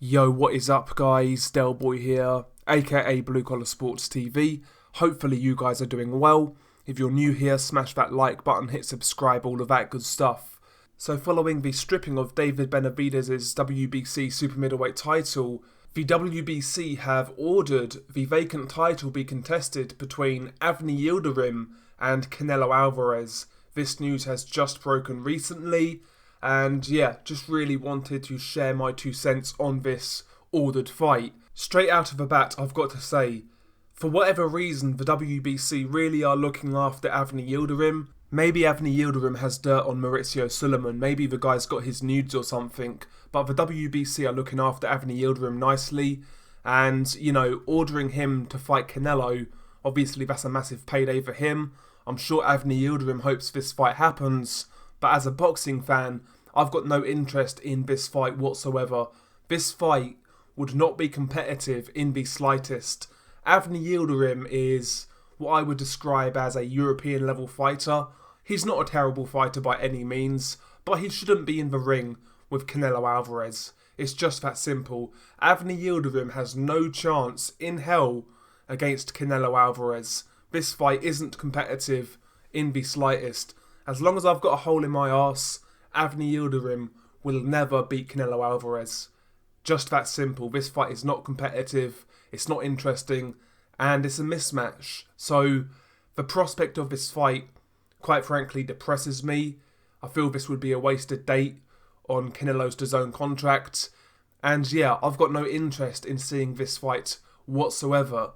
Yo, what is up guys? Delboy here, aka Blue Collar Sports TV. Hopefully you guys are doing well. If you're new here, smash that like button, hit subscribe, all of that good stuff. So following the stripping of David Benavidez' WBC super middleweight title, the WBC have ordered the vacant title be contested between Avni Yildirim and Canelo Alvarez. This news has just broken recently. And yeah, just really wanted to share my 2 cents on this ordered fight. Straight out of the bat, I've got to say, for whatever reason, the WBC really are looking after Avni Yildirim. Maybe Avni Yildirim has dirt on Mauricio Sulaiman, maybe the guy's got his nudes or something, but the WBC are looking after Avni Yildirim nicely, and, ordering him to fight Canelo, obviously that's a massive payday for him. I'm sure Avni Yildirim hopes this fight happens, but as a boxing fan, I've got no interest in this fight whatsoever. This fight would not be competitive in the slightest. Avni Yildirim is what I would describe as a European level fighter. He's not a terrible fighter by any means, but he shouldn't be in the ring with Canelo Alvarez. It's just that simple. Avni Yildirim has no chance in hell against Canelo Alvarez. This fight isn't competitive in the slightest. As long as I've got a hole in my arse, Avni Yildirim will never beat Canelo Alvarez. Just that simple. This fight is not competitive, it's not interesting, and it's a mismatch. So the prospect of this fight, quite frankly, depresses me. I feel this would be a wasted date on Canelo's DAZN contract. And yeah, I've got no interest in seeing this fight whatsoever.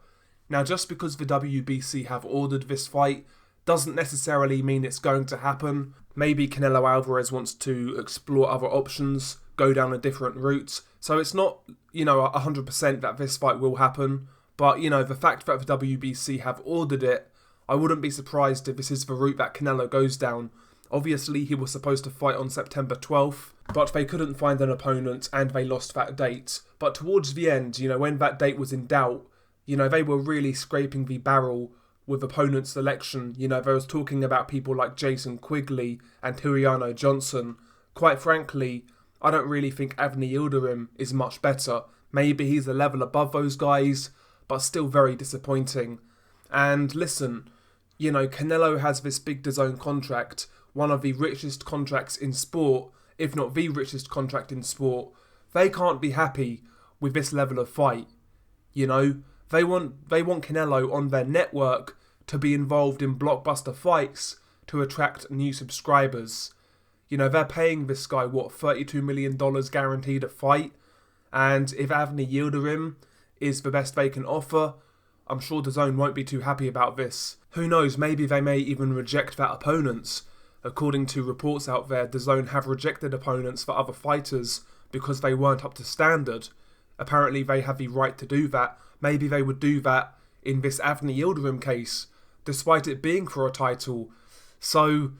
Now, just because the WBC have ordered this fight doesn't necessarily mean it's going to happen. Maybe Canelo Alvarez wants to explore other options, go down a different route. So it's not, 100% that this fight will happen. But, the fact that the WBC have ordered it, I wouldn't be surprised if this is the route that Canelo goes down. Obviously, he was supposed to fight on September 12th, but they couldn't find an opponent and they lost that date. But towards the end, when that date was in doubt, they were really scraping the barrel with opponent selection. They was talking about people like Jason Quigley and Tuiano Johnson. Quite frankly, I don't really think Avni Yildirim is much better. Maybe he's a level above those guys, but still very disappointing. And listen, Canelo has this big DAZN contract, one of the richest contracts in sport, if not the richest contract in sport. They can't be happy with this level of fight. They want Canelo on their network to be involved in blockbuster fights to attract new subscribers. They're paying this guy, $32 million guaranteed a fight. And if Avni Yildirim is the best they can offer, I'm sure DAZN won't be too happy about this. Who knows, maybe they may even reject that opponents. According to reports out there, DAZN have rejected opponents for other fighters because they weren't up to standard. Apparently they have the right to do that. Maybe they would do that in this Avni Yildirim case, despite it being for a title. So,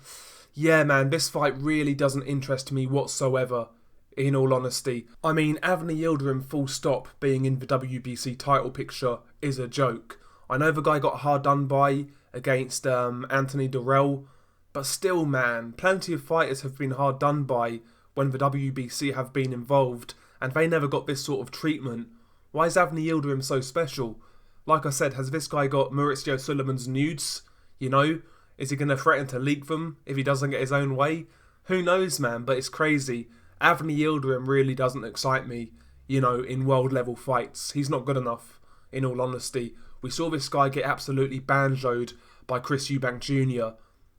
yeah man, this fight really doesn't interest me whatsoever, in all honesty. I mean, Avni Yildirim full stop being in the WBC title picture is a joke. I know the guy got hard done by against Anthony Durrell, but still man, plenty of fighters have been hard done by when the WBC have been involved, and they never got this sort of treatment. Why is Avni Yildirim so special? Like I said, has this guy got Mauricio Sulaiman's nudes? Is he going to threaten to leak them if he doesn't get his own way? Who knows, man, but it's crazy. Avni Yildirim really doesn't excite me, in world level fights. He's not good enough, in all honesty. We saw this guy get absolutely banjoed by Chris Eubank Jr.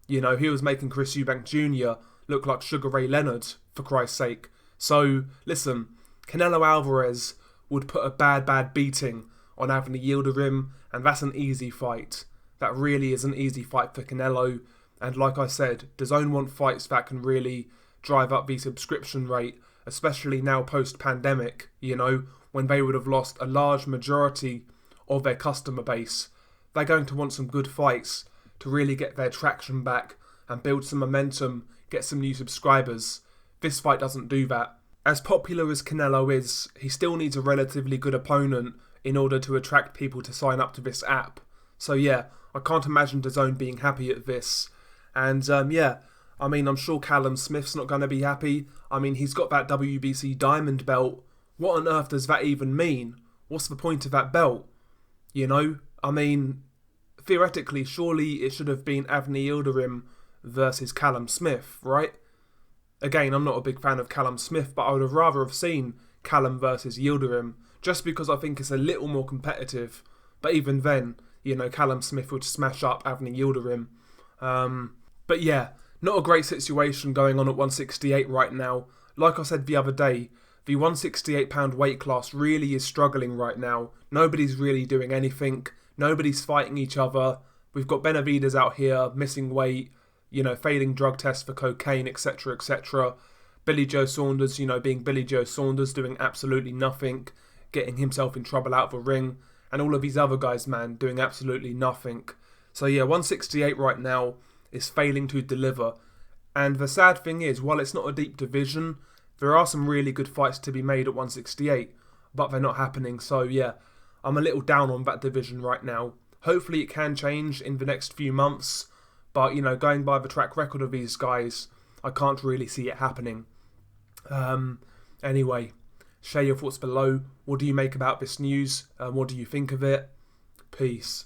He was making Chris Eubank Jr. look like Sugar Ray Leonard, for Christ's sake. So, listen, Canelo Alvarez would put a bad beating on Avni Yildirim, and that's an easy fight. That really is an easy fight for Canelo, and like I said, DAZN want fights that can really drive up the subscription rate, especially now post-pandemic, when they would have lost a large majority of their customer base. They're going to want some good fights to really get their traction back and build some momentum, get some new subscribers. This fight doesn't do that. As popular as Canelo is, he still needs a relatively good opponent in order to attract people to sign up to this app. So yeah, I can't imagine DAZN being happy at this. And I'm sure Callum Smith's not going to be happy. He's got that WBC Diamond belt what on earth does that even mean? What's the point of that belt? You know, I mean, theoretically, surely it should have been Avni Yildirim versus Callum Smith, right? Again, I'm not a big fan of Callum Smith, but I would have rather have seen Callum versus Yildirim, just because I think it's a little more competitive. But even then, you know, Callum Smith would smash up Avni Yildirim. But yeah, not a great situation going on at 168 right now. Like I said the other day, the 168-pound weight class really is struggling right now. Nobody's really doing anything. Nobody's fighting each other. We've got Benavidez out here missing weight, you know, failing drug tests for cocaine, etc., etc. Billy Joe Saunders, you know, being Billy Joe Saunders, doing absolutely nothing, getting himself in trouble out of the ring. And all of these other guys, man, doing absolutely nothing. So yeah, 168 right now is failing to deliver. And the sad thing is, while it's not a deep division, there are some really good fights to be made at 168, but they're not happening. So yeah, I'm a little down on that division right now. Hopefully it can change in the next few months, but you know, going by the track record of these guys, I can't really see it happening. Anyway, share your thoughts below. What do you make about this news? What do you think of it? Peace.